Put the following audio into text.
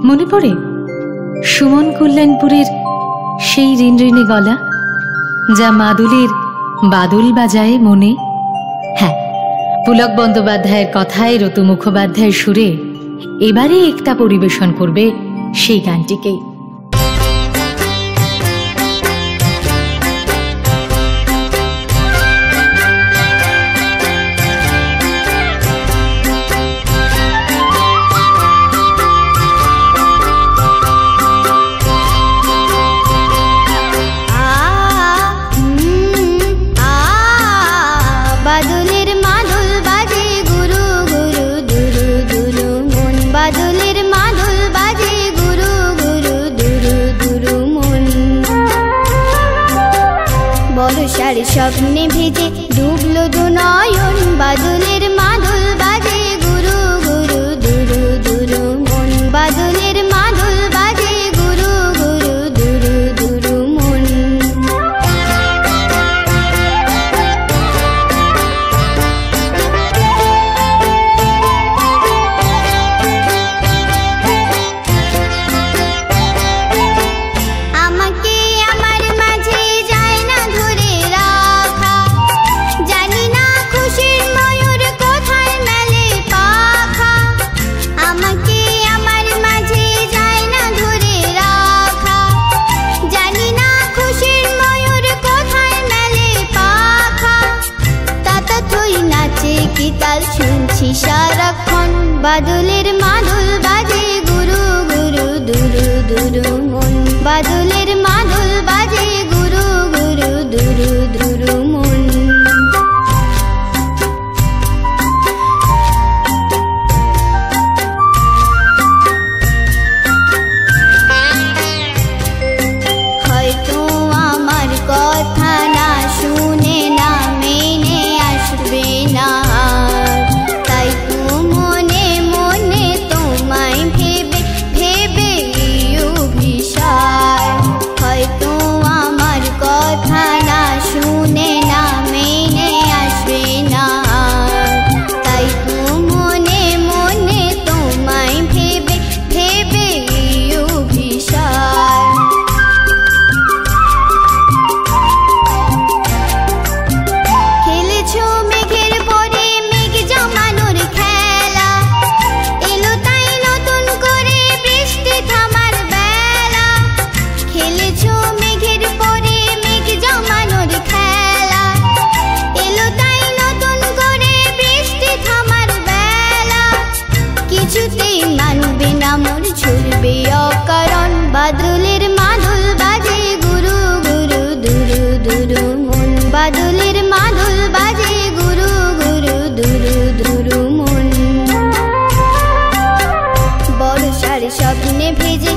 মনে পড়ে সুমন কল্যাণপুরের সেই ঋণঋণী গলা, যা মাদুলের বাদল বাজায় মনে। হ্যাঁ, পুলক বন্দ্যোপাধ্যায়ের কথায় রতু মুখোপাধ্যায়ের সুরে এবারে একটা পরিবেশন করবে সেই গানটিকেই। স্বপ্নে ভেজে ডুবলো দু নয়ন, বাদলের মাদল বাজে গুরু গুরু দুরু দুরু মন, বাদলের মাদল বাজে গুরু গুরু দুরু দুরু মন। আমাকে আমার মাঝে যায় না ধরে রাখা, জানি না খুশির ময়ূর কোথায় মেলে পাখা। আমাকে আমার মাঝে যায় না ধরে রাখা, জানি না খুশির ময়ূর কোথায় মেলে পাখা। তাতা তুই নাচে কি তাল শুনছি সারাক্ষণ, বাদলের মাদল বাজে গুরু গুরু দুরু দুরু মন, বাদলের মাদল বাজে গুরু গুরু দুরু দুরু মন। হয়তো আমার কথা না শুনে না মেনে আসবে না, তাই তো মনে মনে তোমায় ভেবে ভেবে অভিশাপ। হয়তো আমার কথা না শুনে না মেনে আসবে না, তাই তো মনে মনে তোমায় ভেবে ভেবে অভিশাপ। খেলেছো মেঘের পরে মেঘ জমানোর খেলা, এলো তাই নতুন করে বৃষ্টি থামার বেলা। খেলেছো মেঘের পরে মেঘ জমানোর খেলা, এলো তাই নতুন করে বৃষ্টি থামার বেলা। কিছুতেই মানবে না মোর ছুড়বে অকারণ, বাদলের মাদল বাজে গুরু গুরু দুরু দুরু মন, বাদলের মাদল বাজে গুরু গুরু দুরু দুরু মন। বর্ষার স্বপ্নে ভেজে